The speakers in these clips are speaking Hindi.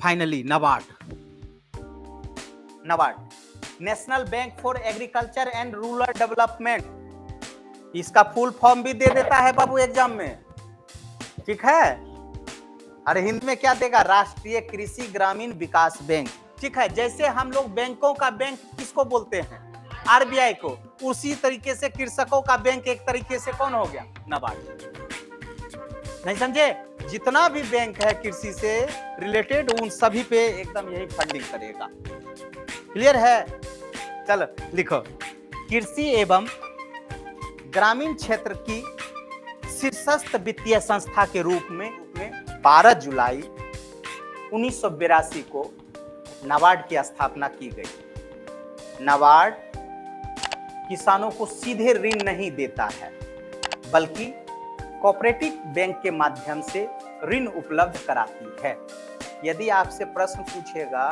Finally NABARD, NABARD national bank for agriculture and rural development, इसका फुल फॉर्म भी दे देता है बाबू एग्जाम में, ठीक है। अरे हिंदी में क्या देगा, राष्ट्रीय कृषि ग्रामीण विकास बैंक, ठीक है। जैसे हम लोग बैंकों का बैंक किसको बोलते हैं, आरबीआई को, उसी तरीके से कृषकों का बैंक एक तरीके से कौन हो गया, नाबार्ड। नहीं समझे, जितना भी बैंक है कृषि से रिलेटेड उन सभी पे एकदम यही फंडिंग करेगा, क्लियर है। चलो लिखो, कृषि एवं ग्रामीण क्षेत्र की शीर्षस्थ वित्तीय संस्था के रूप में 12 जुलाई 1982 को नाबार्ड की स्थापना की गई। नाबार्ड किसानों को सीधे ऋण नहीं देता है, बल्कि कोऑपरेटिव बैंक के माध्यम से ऋण उपलब्ध कराती है। यदि आपसे प्रश्न पूछेगा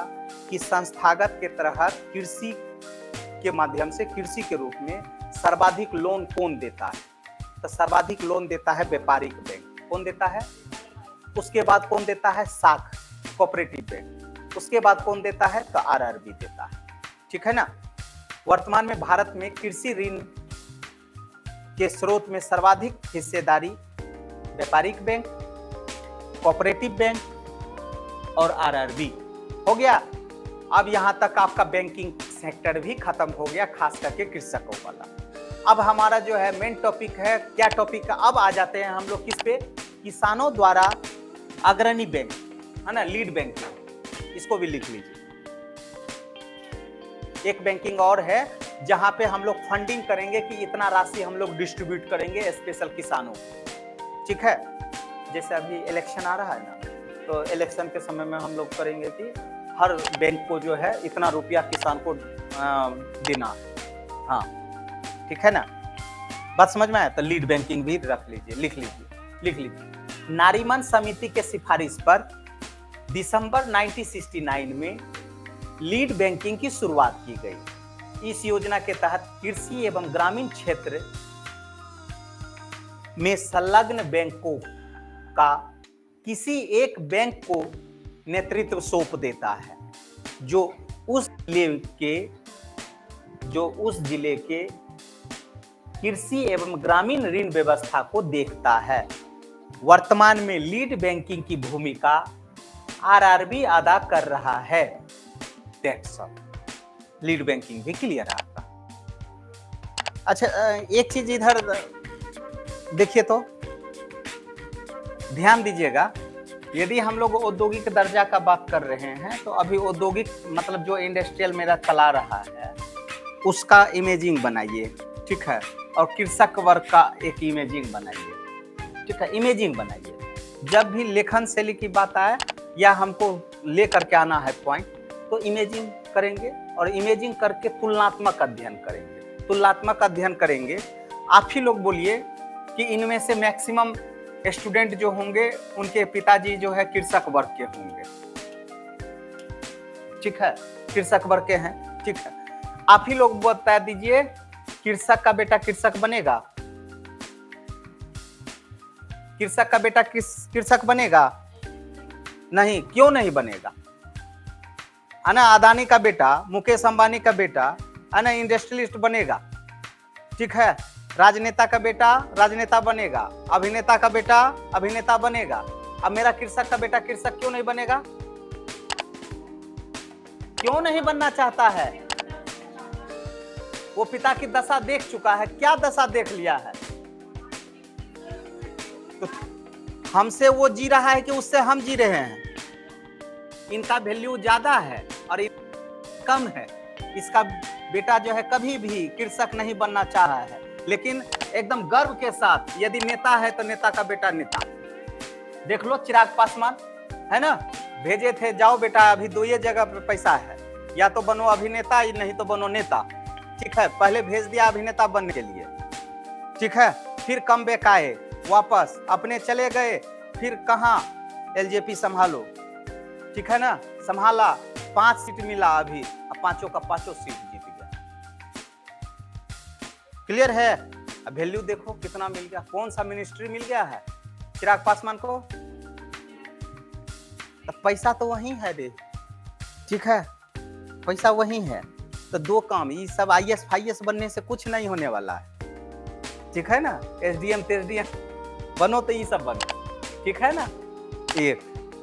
कि संस्थागत के तहत कृषि के माध्यम से कृषि के रूप में सर्वाधिक लोन कौन देता है, तो सर्वाधिक लोन देता है व्यापारिक बैंक। कौन देता है, उसके बाद कौन देता है, साख कोऑपरेटिव बैंक, उसके बाद कौन देता है, तो आरआरबी देता है, ठीक है ना। वर्तमान में भारत में कृषि ऋण के स्रोत में सर्वाधिक हिस्सेदारी व्यापारिक बैंक, कोऑपरेटिव बैंक और आरआरबी हो गया। अब यहां तक आपका बैंकिंग सेक्टर भी खत्म हो गया, खास करके कृषकों वाला। अब हमारा जो है मेन टॉपिक है, क्या टॉपिक है, अब आ जाते हैं हम लोग किस पे, किसानों द्वारा अग्रणी बैंक, है ना, लीड बैंकिंग, इसको भी लिख लीजिए। एक बैंकिंग और है जहां पे हम लोग फंडिंग करेंगे कि इतना राशि हम लोग डिस्ट्रीब्यूट करेंगे स्पेशल किसानों को, ठीक है। जैसे अभी इलेक्शन आ रहा है ना, तो इलेक्शन के समय में हम लोग करेंगे कि हर बैंक को जो है इतना रुपया किसान को देना, हाँ ठीक है ना, बात समझ में आया। तो लीड बैंकिंग भी रख लीजिए, लिख लीजिए। नारीमन समिति के सिफारिश पर दिसंबर 1969 में लीड बैंकिंग की शुरुआत की गई। इस योजना के तहत कृषि एवं ग्रामीण क्षेत्र में संलग्न बैंकों का किसी एक बैंक को नेतृत्व सौंप देता है, जो उस जिले के कृषि एवं ग्रामीण ऋण व्यवस्था को देखता है। वर्तमान में लीड बैंकिंग की भूमिका आरआरबी अदा कर रहा है। दैट्स ऑल, लीड बैंकिंग भी क्लियर है आपका। अच्छा, एक चीज इधर देखिए तो ध्यान दीजिएगा, यदि हम लोग औद्योगिक दर्जा का बात कर रहे हैं तो अभी औद्योगिक मतलब जो इंडस्ट्रियल मेरा चला रहा है उसका इमेजिंग बनाइए, ठीक है, और कृषक वर्ग का एक इमेजिंग बनाइए, ठीक है, इमेजिंग बनाइए। जब भी लेखन शैली की बात आए या हमको लेकर के आना है पॉइंट, तो इमेजिंग करेंगे और इमेजिंग करके तुलनात्मक अध्ययन करेंगे। तुलनात्मक अध्ययन करेंगे, आप ही लोग बोलिए कि इनमें से मैक्सिमम स्टूडेंट जो होंगे उनके पिताजी जो है कृषक वर्ग के होंगे, ठीक है, कृषक वर्ग के हैं, ठीक है। आप ही लोग बता दीजिए, कृषक का बेटा कृषक बनेगा, कृषक का बेटा कृषक बनेगा नहीं, क्यों नहीं बनेगा, है ना। अदानी का बेटा, मुकेश अंबानी का बेटा, है ना, इंडस्ट्रियलिस्ट बनेगा, ठीक है। राजनेता का बेटा राजनेता बनेगा, अभिनेता का बेटा अभिनेता बनेगा। अब मेरा कृषक का बेटा कृषक क्यों नहीं बनेगा, क्यों नहीं बनना चाहता है? वो पिता की दशा देख चुका है। क्या दशा देख लिया है? तो हमसे वो जी रहा है कि उससे हम जी रहे हैं। इनका वैल्यू ज्यादा है और कम है। इसका बेटा जो है कभी भी कृषक नहीं बनना चाह रहा है, लेकिन एकदम गर्व के साथ यदि नेता है तो नेता का बेटा नेता। देख लो चिराग पासवान, है ना, भेजे थे, जाओ बेटा अभी दो ये जगह पे पैसा है, या तो बनो अभिनेता नहीं तो बनो नेता, ठीक है। पहले भेज दिया अभिनेता बनने के लिए, ठीक है, फिर कम बैक आए, वापस अपने चले गए, फिर कहाँ एलजेपी संभालो, ठीक है ना, संभाला, 5 सीट मिला अभी, अब पांचों का पांचों सीट जीत गया। क्लियर है? अब वैल्यू देखो कितना मिल गया, कौन सा मिनिस्ट्री मिल गया है चिराग पासवान को, तो पैसा तो वही है रे, ठीक है, पैसा वही है। तो दो काम, ये सब IAS फाईएस बनने से कुछ नहीं होने वाला है, ठीक है ना। SDM तेसडीएम बनो तो ये सब बनो, ठीक है ना। एक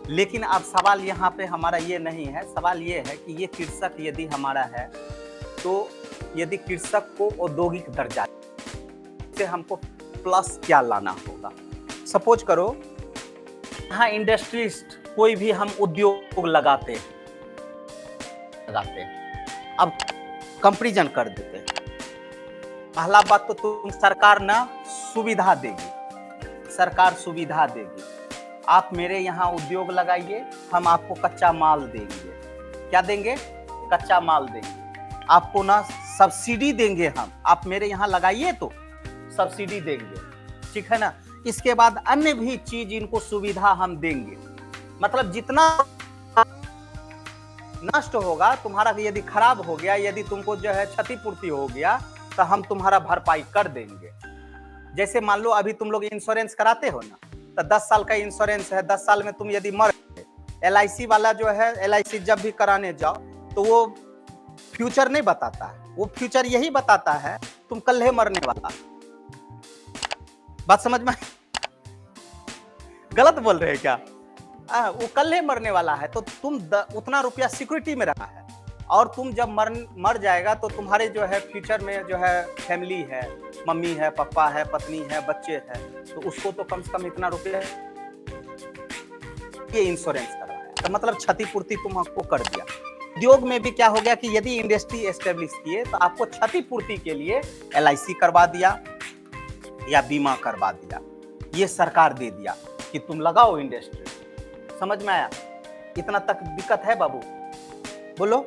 लेकिन अब सवाल यहाँ पे हमारा ये नहीं है, सवाल ये है कि ये कृषक यदि हमारा है तो यदि कृषक को औद्योगिक दर्जा से हमको प्लस क्या लाना होगा। सपोज करो यहाँ इंडस्ट्रिस्ट कोई भी हम उद्योग लगाते हैं, अब कंपैरिजन कर देते हैं। पहला बात तो तुम सरकार ना सुविधा देगी, सरकार सुविधा देगी, आप मेरे यहाँ उद्योग लगाइए, हम आपको कच्चा माल देंगे। क्या देंगे? कच्चा माल देंगे, आपको ना सब्सिडी देंगे हम, आप मेरे यहाँ लगाइए तो सब्सिडी देंगे, ठीक है ना। इसके बाद अन्य भी चीज इनको सुविधा हम देंगे, मतलब जितना नष्ट होगा तुम्हारा, यदि खराब हो गया, यदि तुमको जो है क्षतिपूर्ति हो गया तो हम तुम्हारा भरपाई कर देंगे। जैसे मान लो अभी तुम लोग इंश्योरेंस कराते हो ना, तो 10 साल का इंश्योरेंस है, 10 साल में तुम यदि मर गए, LIC वाला जो है, LIC जब भी कराने जाओ तो वो फ्यूचर नहीं बताता है, वो फ्यूचर यही बताता है तुम कल ही मरने वाला। बात समझ में गलत बोल रहे हैं क्या? वो कल ही मरने वाला है, तो तुम उतना रुपया सिक्योरिटी में रखा है, और तुम जब मर जाएगा तो तुम्हारे जो है फ्यूचर में जो है फैमिली है, मम्मी है, पापा है, पत्नी है, बच्चे हैं, तो उसको तो कम से कम इतना रुपया ये इंश्योरेंस कर रहा है, तो मतलब क्षतिपूर्ति तुम आपको कर दिया। उद्योग में भी क्या हो गया कि यदि इंडस्ट्री एस्टेब्लिश किए तो आपको क्षतिपूर्ति के लिए LIC करवा दिया या बीमा करवा दिया, ये सरकार दे दिया कि तुम लगाओ इंडस्ट्री। समझ में आया? इतना तक दिक्कत है बाबू? बोलो।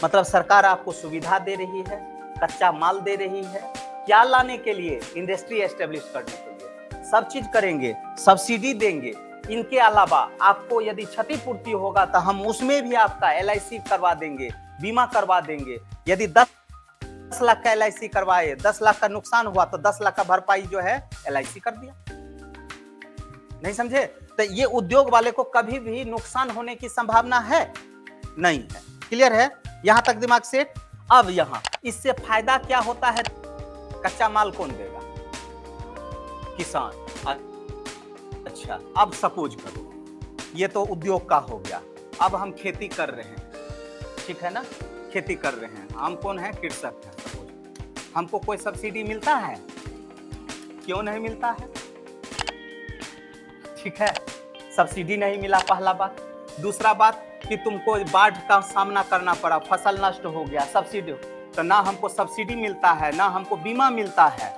मतलब सरकार आपको सुविधा दे रही है, कच्चा माल दे रही है, क्या लाने के लिए? इंडस्ट्री एस्टेब्लिश करने के लिए सब चीज करेंगे, सब्सिडी देंगे। इनके अलावा आपको यदि क्षतिपूर्ति होगा तो हम उसमें भी आपका LIC करवा देंगे, बीमा करवा देंगे। यदि 10 लाख का LIC करवाए, 10 लाख का नुकसान हुआ तो 10 लाख का भरपाई जो है LIC कर दिया। नहीं समझे? तो ये उद्योग वाले को कभी भी नुकसान होने की संभावना है नहीं है। क्लियर है? यहां तक दिमाग सेट। अब यहां इससे फायदा क्या होता है? कच्चा माल कौन देगा? किसान। अच्छा, अब सपोज करो ये तो उद्योग का हो गया, अब हम खेती कर रहे हैं, ठीक है ना, खेती कर रहे हैं, हम कौन है? कृषक है। सपोज हमको कोई सब्सिडी मिलता है? क्यों नहीं मिलता है? ठीक है, सब्सिडी नहीं मिला, पहला बात। दूसरा बात कि तुमको बाढ़ का सामना करना पड़ा, फसल नष्ट हो गया, सब्सिडी, तो ना हमको सब्सिडी मिलता है, ना हमको बीमा मिलता है।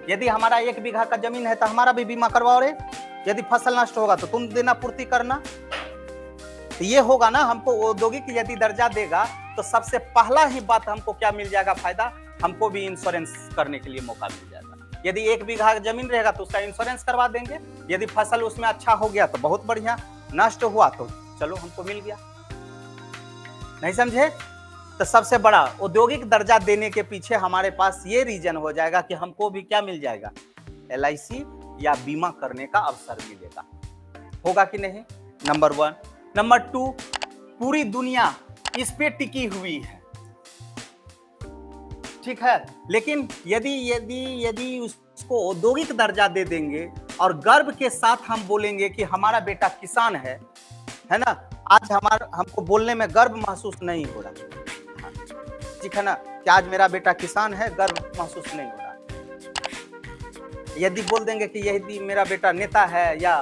यदि हमारा 1 बीघा का जमीन है तो हमारा भी बीमा करवाओ रे। यदि फसल नष्ट होगा तो तुम देना, पूर्ति करना। तो ये होगा ना, हमको औद्योगिक यदि दर्जा देगा तो सबसे पहला ही बात हमको क्या मिल जाएगा? फायदा, हमको भी इंश्योरेंस करने के लिए मौका मिल जाएगा। यदि 1 बीघा जमीन रहेगा तो उसका इंश्योरेंस करवा देंगे। यदि फसल उसमें अच्छा हो गया तो बहुत बढ़िया, नष्ट हुआ तो चलो हमको मिल गया। नहीं समझे? तो सबसे बड़ा औद्योगिक दर्जा देने के पीछे हमारे पास ये रीजन हो जाएगा कि हमको भी क्या मिल जाएगा? LIC या बीमा करने का अवसर मिलेगा। होगा कि नहीं? नंबर 1। नंबर 2, पूरी दुनिया इस पे टिकी हुई है, ठीक है। लेकिन यदि उसको औद्योगिक दर्जा दे देंगे और गर्व के साथ हम बोलेंगे कि हमारा बेटा किसान है ना, आज हमको बोलने में गर्व महसूस नहीं हो रहा, ठीक है ना, कि आज मेरा बेटा किसान है, गर्व महसूस नहीं हो रहा। यदि बोल देंगे कि यदि मेरा बेटा नेता है या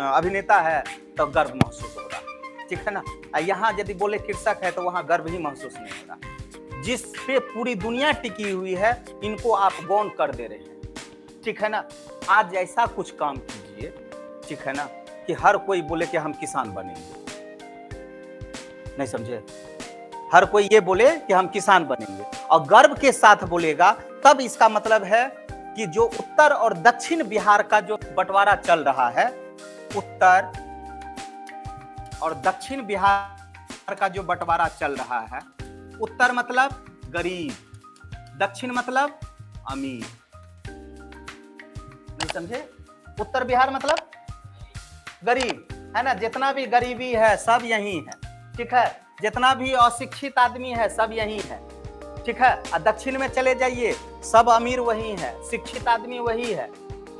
अभिनेता है तो गर्व महसूस हो रहा, ठीक है ना। यहाँ यदि बोले कृषक है तो वहां गर्व ही महसूस नहीं हो रहा। जिस पे पूरी दुनिया टिकी हुई है, इनको आप गौण कर दे रहे हैं, ठीक है ना। आज ऐसा कुछ काम कीजिए, ठीक है ना, कि हर कोई बोले कि हम किसान बनेंगे। नहीं समझे? हर कोई ये बोले कि हम किसान बनेंगे और गर्व के साथ बोलेगा, तब इसका मतलब है कि जो उत्तर और दक्षिण बिहार का जो बंटवारा चल रहा है, उत्तर और दक्षिण बिहार का जो बंटवारा चल रहा है, उत्तर मतलब गरीब, दक्षिण मतलब अमीर। नहीं समझे? उत्तर बिहार मतलब गरीब, है ना, जितना भी गरीबी है सब यही है, ठीक है, जितना भी अशिक्षित आदमी है सब यही है, ठीक है। दक्षिण में चले जाइए, सब अमीर वही है, शिक्षित आदमी वही है।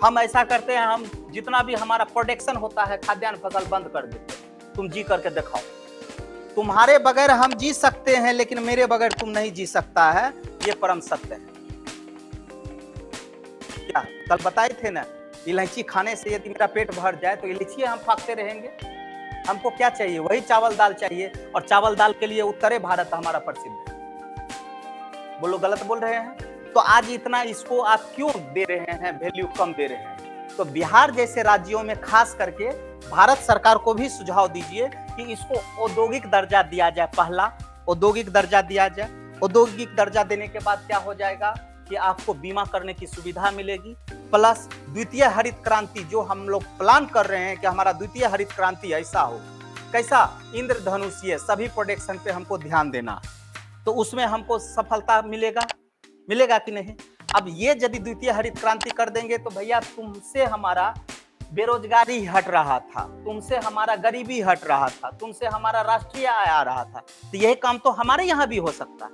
हम ऐसा करते हैं, हम जितना भी हमारा प्रोडक्शन होता है खाद्यान्न फसल बंद कर देते हैं। तुम जी करके दिखाओ, तुम्हारे बगैर हम जी सकते हैं लेकिन मेरे बगैर तुम नहीं जी सकता है, ये परम सत्य है। क्या कल बताए थे ना, इलायची खाने से यदि मेरा पेट भर जाए तो इलायची हम फाकते रहेंगे। हमको क्या चाहिए? वही चावल दाल चाहिए, और चावल दाल के लिए उत्तरी भारत हमारा प्रसिद्ध है। बोलो गलत बोल रहे हैं? तो आज इतना इसको आप क्यों दे रहे हैं, वैल्यू कम दे रहे हैं? तो बिहार जैसे राज्यों में खास करके भारत सरकार को भी सुझाव दीजिए कि इसको औद्योगिक दर्जा दिया जाए। पहला औद्योगिक दर्जा दिया जाए। औद्योगिक दर्जा देने के बाद क्या हो जाएगा कि आपको बीमा करने की सुविधा मिलेगी, प्लस द्वितीय हरित क्रांति जो हम लोग प्लान कर रहे हैं कि हमारा द्वितीय हरित क्रांति ऐसा हो, कैसा इंद्रधनुषीय सभी प्रोडक्शन पे हमको ध्यान देना, तो उसमें हमको सफलता मिलेगा कि नहीं? अब ये यदि द्वितीय हरित क्रांति कर देंगे तो भैया तुमसे हमारा बेरोजगारी हट रहा था, तुमसे हमारा गरीबी हट रहा था, तुमसे हमारा राष्ट्रीय आय आ रहा था। तो यही काम तो हमारे यहाँ भी हो सकता है,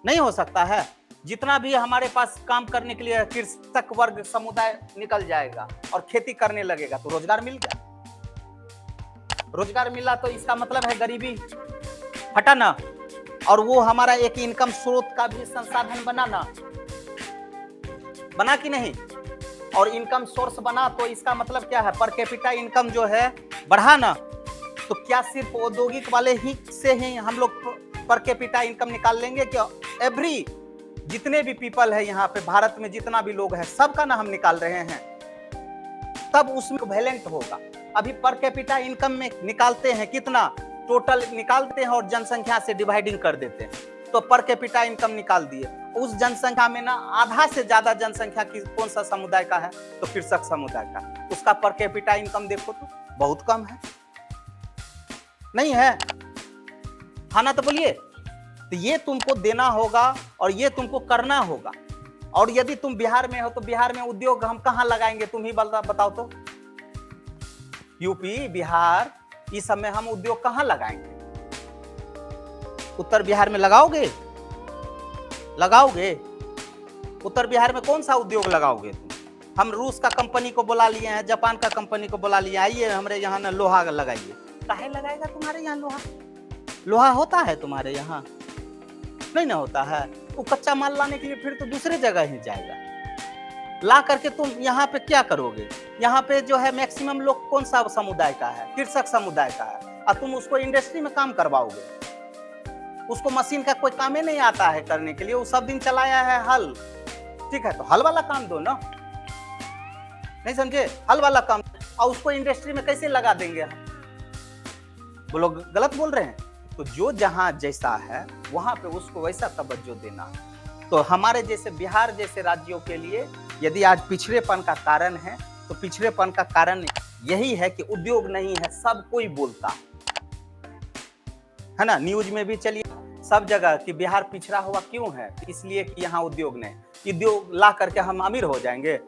नहीं हो सकता है? जितना भी हमारे पास काम करने के लिए कृषक वर्ग समुदाय निकल जाएगा और खेती करने लगेगा तो रोजगार मिल गया। रोजगार मिला तो इसका मतलब है गरीबी हटा ना, और वो हमारा एक इनकम स्रोत का भी संसाधन बना ना, बना कि नहीं? और इनकम सोर्स बना तो इसका मतलब क्या है? पर कैपिटा इनकम जो है बढ़ा ना। तो क्या सिर्फ औद्योगिक वाले ही से ही हम लोग पर कैपिटा इनकम निकाल लेंगे? क्या एवरी जितने भी पीपल है यहाँ पे भारत में, जितना भी लोग है सबका ना हम निकाल रहे हैं, तब उसमें वैलेंट होगा। अभी पर कैपिटा इनकम में निकालते हैं कितना, टोटल निकालते हैं और जनसंख्या से डिवाइडिंग कर देते हैं, तो पर कैपिटा इनकम निकाल दिए। उस जनसंख्या में ना आधा से ज्यादा जनसंख्या की कौन सा समुदाय का है? तो कृषक समुदाय का। उसका पर कैपिटा इनकम देखो तो बहुत कम है, नहीं है? हाँ ना? तो बोलिए। तो ये तुमको देना होगा और ये तुमको करना होगा। और यदि तुम बिहार में हो तो बिहार में उद्योग हम कहाँ लगाएंगे? तुम ही बताओ तो। यूपी, बिहार, इस सब में हम उद्योग कहाँ लगाएंगे? उत्तर बिहार में लगाओगे? उत्तर बिहार में कौन सा उद्योग लगाओगे तुम? हम रूस का कंपनी को बुला लिए हैं, जापान का कंपनी को बुला लिया, आइए हमारे यहाँ ना लोहा लगाइए। काहे लगाएगा तुम्हारे यहाँ लोहा? लोहा होता है तुम्हारे यहाँ? नहीं ना होता है। वो कच्चा माल लाने के लिए फिर तो दूसरे जगह ही जाएगा। ला करके तुम यहाँ पे क्या करोगे? यहाँ पे जो है मैक्सिमम लोग कौन सा समुदाय का है? कृषक समुदाय का है। और तुम उसको इंडस्ट्री में काम करवाओगे? उसको मशीन का कोई काम ही नहीं आता है करने के लिए, वो सब दिन चलाया है हल, ठीक है? तो हल वाला काम दो ना, नहीं समझे? हल वाला काम, और उसको इंडस्ट्री में कैसे लगा देंगे हम? वो लोग गलत बोल रहे हैं। तो जो जहां जैसा है वहां पे उसको वैसा तवज्जो देना। तो हमारे जैसे बिहार जैसे राज्यों के लिए यदि आज पिछड़ेपन का कारण है तो पिछड़ेपन का कारण यही है कि उद्योग नहीं है। सब कोई बोलता है ना, न्यूज में भी चलिए सब जगह कि बिहार पिछड़ा हुआ क्यों है? इसलिए कि यहाँ उद्योग नहीं। उद्योग ला करके हम अमीर हो जाएंगे?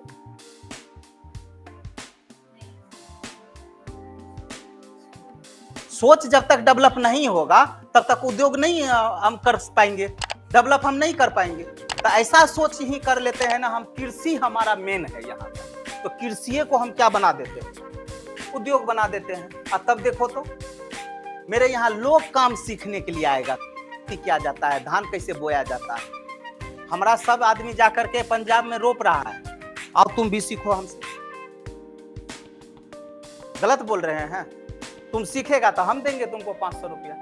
सोच जब तक डेवलप नहीं होगा तब तक उद्योग नहीं हम कर पाएंगे, डेवलप हम नहीं कर पाएंगे। तो ऐसा सोच ही कर लेते हैं ना हम, कृषि हमारा मेन है यहाँ का, तो कृषि को हम क्या बना देते हैं? उद्योग बना देते हैं। और तब देखो तो मेरे यहाँ लोग काम सीखने के लिए आएगा, किया जाता है, धान कैसे बोया जाता है। हमारा सब आदमी जाकर के पंजाब में रोप रहा है, आओ तुम भी सीखो हमसे। गलत बोल रहे हैं? तुम सीखेगा तो हम देंगे तुमको 500 रुपया।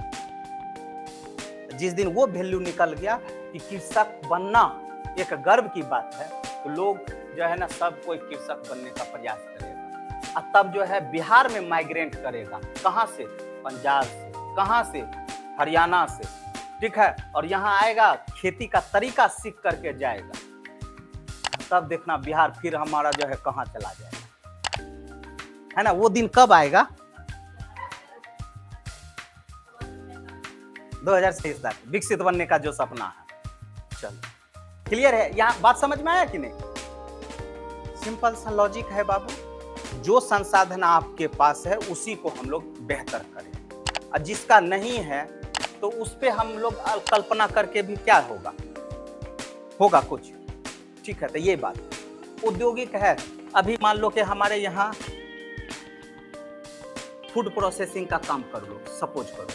जिस दिन वो वैल्यू निकल गया कि कृषक बनना एक गर्व की बात है, तो लोग जो है ना सब कोई कृषक बनने का प्रयास करेगा। और तब जो है बिहार में माइग्रेट करेगा। कहाँ से? पंजाब से। कहाँ से? हरियाणा से, ठीक है? और यहाँ आएगा, खेती का तरीका सीख करके जाएगा। तब देखना बिहार फिर हमारा जो है कहाँ चला जाएगा, है ना? वो दिन कब आएगा? 2023 तक विकसित बनने का जो सपना है। चलो क्लियर है? यहाँ बात समझ में आया कि नहीं? सिंपल सा लॉजिक है बाबू। जो संसाधन आपके पास है उसी को हम लोग बेहतर करें, और जिसका नहीं है तो उस पे हम लोग कल्पना करके भी क्या होगा कुछ। ठीक है, तो ये बात औद्योगिक है। अभी मान लो कि हमारे यहाँ फूड प्रोसेसिंग का काम कर लो, सपोज करो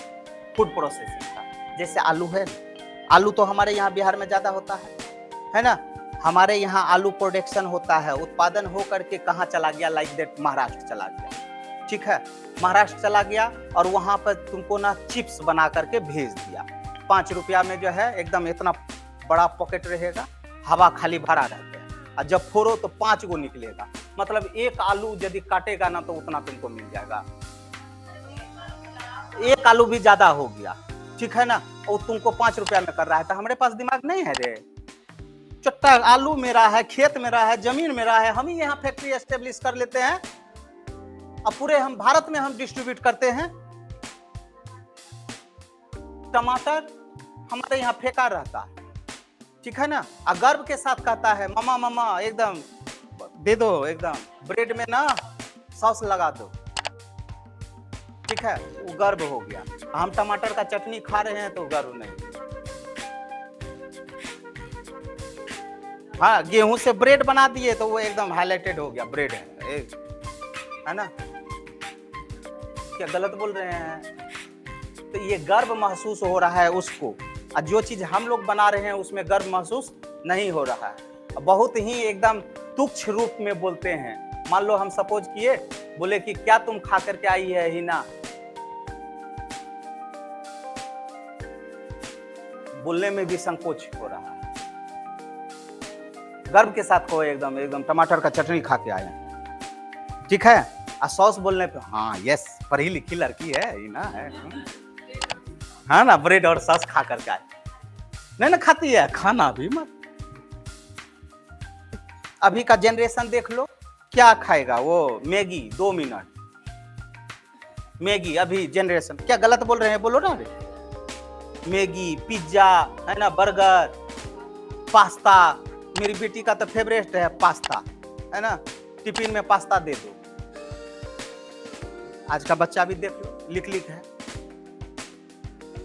फूड प्रोसेसिंग का, जैसे आलू है, आलू तो हमारे यहाँ बिहार में ज्यादा होता है ना। हमारे यहाँ आलू प्रोडक्शन होता है, उत्पादन हो करके कहाँ चला गया, लाइक दैट महाराष्ट्र चला गया। ठीक है, महाराष्ट्र चला गया और वहां पर तुमको ना चिप्स बना करके भेज दिया। 5 रुपया में जो है एकदम इतना बड़ा पॉकेट रहेगा, हवा खाली भरा रहता है, और जब फोड़ो तो 5 गो निकलेगा। मतलब एक आलू यदि काटेगा ना तो उतना तुमको मिल जाएगा, एक आलू भी ज्यादा हो गया। ठीक है ना, और तुमको 5 रुपया में कर रहा है, तो हमारे पास दिमाग नहीं है रे। चट्टा आलू मेरा है, खेत मेरा है, जमीन मेरा है, हम ही यहाँ फैक्ट्री एस्टेब्लिश कर लेते हैं, अब पूरे हम भारत में हम डिस्ट्रीब्यूट करते हैं। टमाटर हमारे यहाँ फेंका रहता है, ठीक है ना, और गर्व के साथ कहता है मामा मामा एकदम दे दो, एकदम ब्रेड में ना सॉस लगा दो। ठीक है, वो गर्व हो गया। हम टमाटर का चटनी खा रहे हैं तो गर्व नहीं। हाँ, गेहूं से ब्रेड बना दिए तो वो एकदम हाईलाइटेड हो गया, ब्रेड है ना। क्या गलत बोल रहे हैं? तो ये गर्व महसूस हो रहा है उसको, और जो चीज हम लोग बना रहे हैं उसमें गर्व महसूस नहीं हो रहा है। बहुत ही एकदम तुच्छ रूप में बोलते हैं। मान लो हम सपोज किए, बोले कि क्या तुम खा करके आई है हिना, बोलने में भी संकोच हो रहा है। गर्व के साथ कहो एकदम एकदम टमाटर का चटनी खा के आए, ठीक है। और सॉस बोलने पे हाँ यस, पढ़ी लिखी लड़की है हिना है, हाँ ना, ब्रेड और सॉस खा करके आए। नहीं ना खाती है, खाना भी मत। अभी का जनरेशन देख लो, क्या खाएगा वो, मैगी 2 मिनट मैगी। अभी जनरेशन क्या गलत बोल रहे हैं, बोलो ना रे। मैगी, पिज्जा है ना, बर्गर, पास्ता। मेरी बेटी का तो फेवरेट है पास्ता, है ना, टिफिन में पास्ता दे दो। आज का बच्चा भी देख लो, लिख लिख है,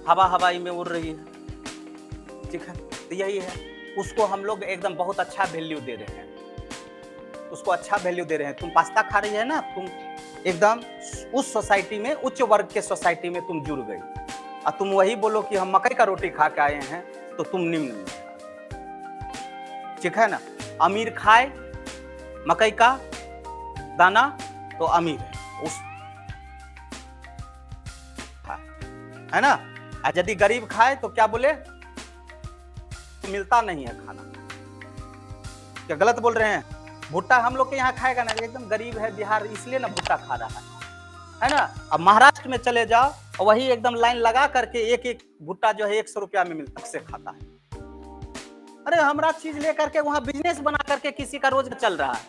हवा हवाई में उड़ रही है। ठीक है, तो यही है, उसको हम लोग एकदम बहुत अच्छा वैल्यू दे रहे हैं, उसको अच्छा वैल्यू दे रहे हैं। तुम पास्ता खा रही है ना, तुम एकदम उस सोसाइटी में, उच्च वर्ग के सोसाइटी में तुम जुड़ गई, और तुम वही बोलो कि हम मकई का रोटी खा के आए हैं तो तुम निम्न में। ठीक है ना, अमीर खाए मकई का दाना तो अमीर है, उस है ना। और यदि गरीब खाए तो क्या बोले, तो मिलता नहीं है खाना। क्या गलत बोल रहे हैं? भुट्टा हम लोग के यहाँ खाएगा ना, एकदम गरीब है बिहार इसलिए ना भुट्टा खा रहा है ना। अब महाराष्ट्र में चले जाओ, वही एकदम लाइन लगा करके एक एक भुट्टा जो है 100 रुपया में मिलता से खाता है। अरे हमारा चीज लेकर के वहां बिजनेस बना करके किसी का रोज चल रहा है,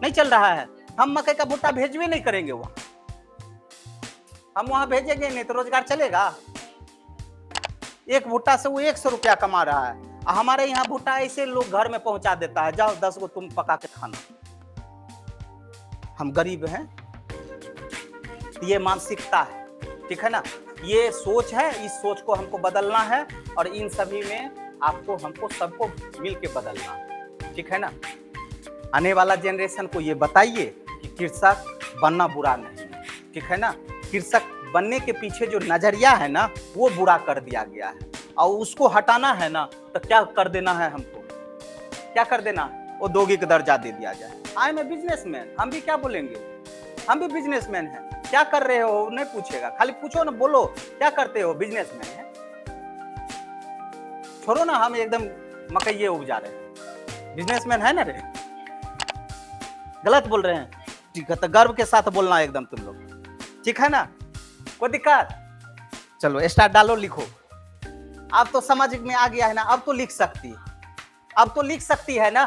नहीं चल रहा है। हम मकई का भुट्टा भेजवे नहीं करेंगे, वहां हम वहां भेजेंगे नहीं तो रोजगार चलेगा। एक भुट्टा से वो 100 रुपया कमा रहा है, हमारे यहाँ भुट्टा ऐसे लोग घर में पहुंचा देता है, जाओ 10 को तुम पका के खाना। हम गरीब हैं, ये मानसिकता है, ठीक है ना, ये सोच है। इस सोच को हमको बदलना है, और इन सभी में आपको हमको सबको मिल के बदलना है, ठीक है ना। आने वाला जनरेशन को ये बताइए कि कृषक बनना बुरा नहीं है, ठीक है ना। कृषक बनने के पीछे जो नजरिया है ना, वो बुरा कर दिया गया है, और उसको हटाना है ना, तो क्या कर देना है हमको, क्या कर देना, औद्योगिक दर्जा दे दिया जाए। आई एम ए बिजनेसमैन, हम भी क्या बोलेंगे, हम भी बिजनेसमैन हैं। क्या कर रहे हो नहीं पूछेगा, खाली पूछो ना, बोलो क्या करते हो, बिजनेसमैन है। छोड़ो ना, हम एकदम मकई उपजा रहे हैं, बिजनेसमैन है ना रे। गलत बोल रहे हैं, ठीक है, तो गर्व के साथ बोलना एकदम तुम लोग, ठीक है ना। कोई दिक्कत? चलो स्टार्ट डालो, लिखो। अब तो समझ में आ गया है ना, अब तो लिख सकती है, अब तो लिख सकती है ना।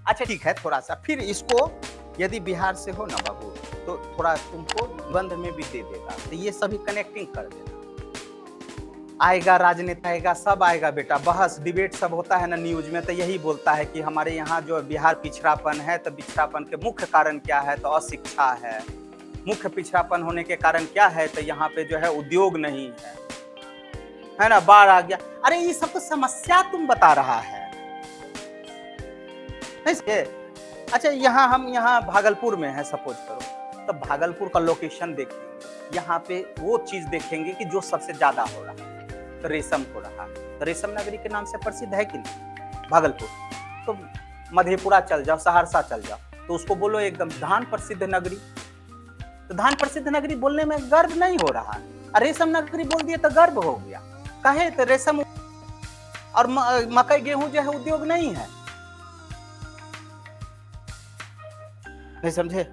अच्छा ठीक है, थोड़ा सा फिर इसको, यदि बिहार से हो ना बाबू, तो थोड़ा तुमको निबंध में भी दे देगा, तो ये सभी कनेक्टिंग कर देना। आएगा, राजनेता आएगा, सब आएगा बेटा, बहस डिबेट सब होता है ना न्यूज में, तो यही बोलता है कि हमारे यहाँ जो बिहार पिछड़ापन है, तो पिछड़ापन के मुख्य कारण क्या है, तो अशिक्षा है। मुख्य पिछड़ापन होने के कारण क्या है, तो यहाँ पे जो है उद्योग नहीं है ना, बाढ़ आ गया। अरे ये सब तो समस्या तुम बता रहा है नहीं। अच्छा, हम यहाँ भागलपुर में है सपोज करो, तो भागलपुर का लोकेशन देखेंगे, यहाँ पे वो चीज देखेंगे कि जो सबसे ज्यादा हो रहा है, तो रेशम हो रहा है। तो रेशम नगरी के नाम से प्रसिद्ध है कि नहीं भागलपुर? तो मधेपुरा चल जाओ, सहरसा चल जाओ, तो उसको बोलो एकदम धान प्रसिद्ध नगरी। तो धान प्रसिद्ध नगरी बोलने में गर्व नहीं हो रहा है, रेशम नगरी बोल दिए तो गर्व हो गया। कहे तो रेशम और मकई गेहूं जो है उद्योग नहीं है, नहीं समझे?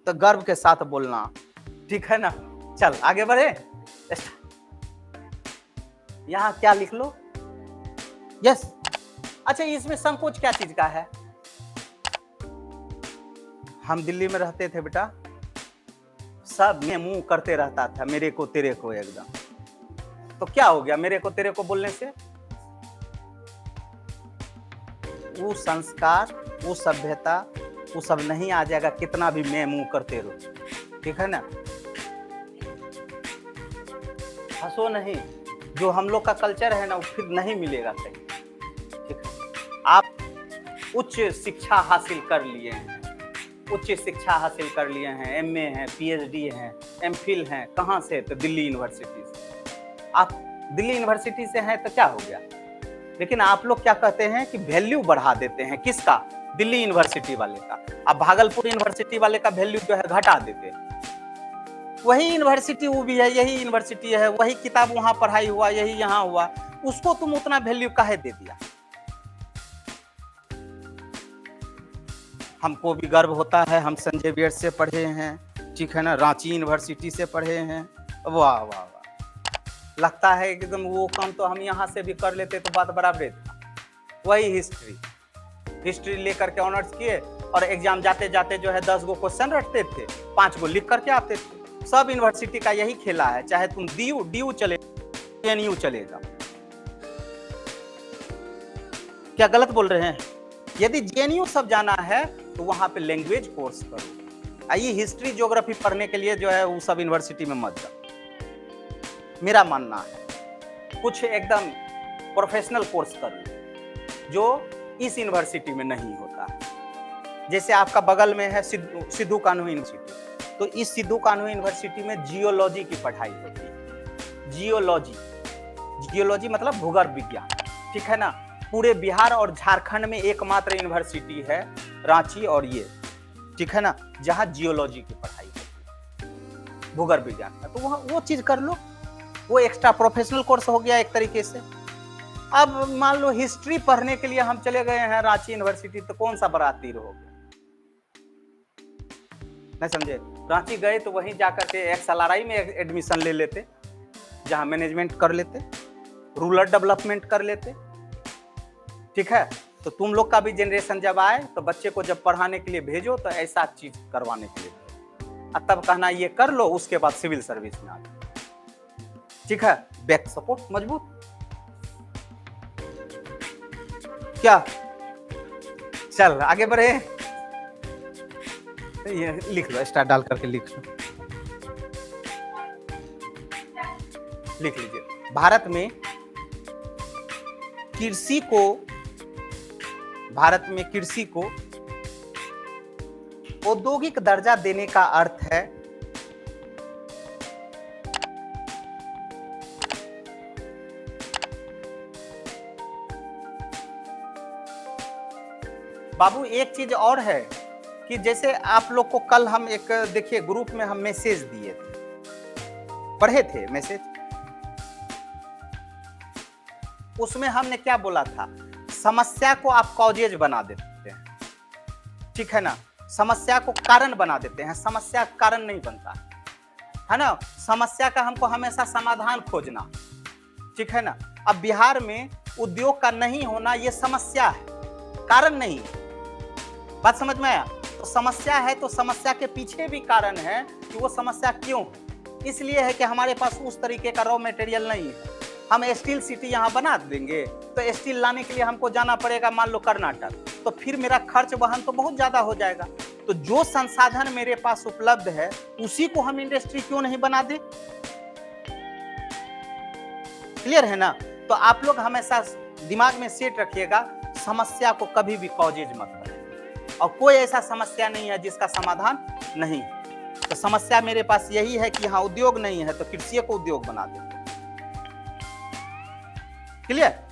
तो गर्व के साथ बोलना, ठीक है ना। चल आगे बढ़े। यहां क्या लिख लो, यस। अच्छा, इसमें संकोच क्या चीज का है? हम दिल्ली में रहते थे बेटा, सब में मुंह करते रहता था, मेरे को तेरे को एकदम। तो क्या हो गया मेरे को तेरे को बोलने से? वो संस्कार, वो सभ्यता, वो सब नहीं आ जाएगा, कितना भी मैं मुंह करते रहो, ठीक है ना। हंसो नहीं, जो हम लोग का कल्चर है ना, वो फिर नहीं मिलेगा कहीं, ठीक है। आप उच्च शिक्षा हासिल कर लिए हैं, उच्च शिक्षा हासिल कर लिए हैं, एमए हैं, पीएचडी हैं, एमफिल हैं, कहाँ से? तो दिल्ली यूनिवर्सिटी से। आप दिल्ली यूनिवर्सिटी से हैं तो क्या हो गया? लेकिन आप लोग क्या कहते हैं कि वैल्यू बढ़ा देते हैं, किसका? दिल्ली यूनिवर्सिटी वाले का। अब भागलपुर यूनिवर्सिटी वाले का वैल्यू जो है घटा देते हैं। वही यूनिवर्सिटी वो भी है, यही यूनिवर्सिटी है, वही किताब वहां पढ़ाई हुआ, यही यहाँ हुआ, उसको तुम उतना वैल्यू काहे दे दिया? हमको भी गर्व होता है, हम संजय वियर से पढ़े हैं, ठीक है ना, रांची यूनिवर्सिटी से पढ़े हैं। वाह वाह वाह, लगता है एकदम वो काम तो हम यहाँ से भी कर लेते तो बात बराबर था। वही हिस्ट्री लेकर के ऑनर्स किए और एग्जाम जाते जाते जो है 10 गो क्वेश्चन रटते थे, 5 गो लिख करके आते थे। सब यूनिवर्सिटी का यही खेला है, चाहे तुम डी चले जेएनयू चलेगा। क्या गलत बोल रहे हैं? यदि जेएनयू सब जाना है तो वहां पे लैंग्वेज कोर्स करो। आइए हिस्ट्री ज्योग्राफी पढ़ने के लिए जो है वो सब यूनिवर्सिटी में मत जाओ, मेरा मानना है। कुछ एकदम प्रोफेशनल कोर्स करो जो इस यूनिवर्सिटी में नहीं होता है। जैसे आपका बगल में है सिद्धू कान्हू यूनिवर्सिटी, तो इस सिद्धू कान्हू यूनिवर्सिटी में जियोलॉजी की पढ़ाई होती है। जियोलॉजी मतलब भूगर्भ विज्ञान, ठीक है ना। पूरे बिहार और झारखंड में एकमात्र यूनिवर्सिटी है रांची और ये, ठीक है ना, जहां जियोलॉजी की पढ़ाई होती है, भूगर्भ विज्ञान का। तो वहां वो चीज कर लो, वो एक्स्ट्रा प्रोफेशनल कोर्स हो गया एक तरीके से। अब मान लो हिस्ट्री पढ़ने के लिए हम चले गए हैं रांची यूनिवर्सिटी, तो कौन सा बड़ा तीर हो गया? नहीं समझे? रांची गए तो वहीं जाकर के XLRI में एडमिशन ले लेते, जहां मैनेजमेंट कर लेते, रूरल डेवलपमेंट कर लेते, ठीक है। तो तुम लोग का भी जनरेशन जब आए तो बच्चे को जब पढ़ाने के लिए भेजो तो ऐसा चीज करवाने के लिए, और तब कहना ये कर लो, उसके बाद सिविल सर्विस में आ जाओ, ठीक है। बैक सपोर्ट मजबूत। क्या? चल आगे बढ़े। ये लिख लो, स्टार डाल करके लिख लो, लिख लीजिए। भारत में कृषि को औद्योगिक दर्जा देने का अर्थ है बाबू, एक चीज और है कि जैसे आप लोग को कल हम एक देखिए ग्रुप में हम मैसेज दिए थे, पढ़े थे मैसेज, उसमें हमने क्या बोला था? समस्या को आप कॉजेज बना देते हैं, ठीक है ना, समस्या को कारण बना देते हैं, समस्या कारण नहीं बनता है ना। समस्या का हमको हमेशा समाधान खोजना, ठीक है ना। अब बिहार में उद्योग का नहीं होना ये समस्या है, कारण नहीं। बात समझ में आया? तो समस्या है तो समस्या के पीछे भी कारण है कि वो समस्या क्यों है। इसलिए है कि हमारे पास उस तरीके का रॉ मटेरियल नहीं है, हम स्टील सिटी यहाँ बना देंगे, तो स्टील लाने के लिए हमको जाना पड़ेगा मान लो कर्नाटक, तो फिर मेरा खर्च वहन तो बहुत ज्यादा हो जाएगा। तो जो संसाधन मेरे पास उपलब्ध है उसी को हम इंडस्ट्री क्यों नहीं बना दे। क्लियर है ना। तो आप लोग हमेशा दिमाग में सेट रखिएगा, समस्या को कभी भी कॉजेज मत करें, और कोई ऐसा समस्या नहीं है जिसका समाधान नहीं। तो समस्या मेरे पास यही है कि यहाँ उद्योग नहीं है, तो कृषि को उद्योग बना दे। क्लियर।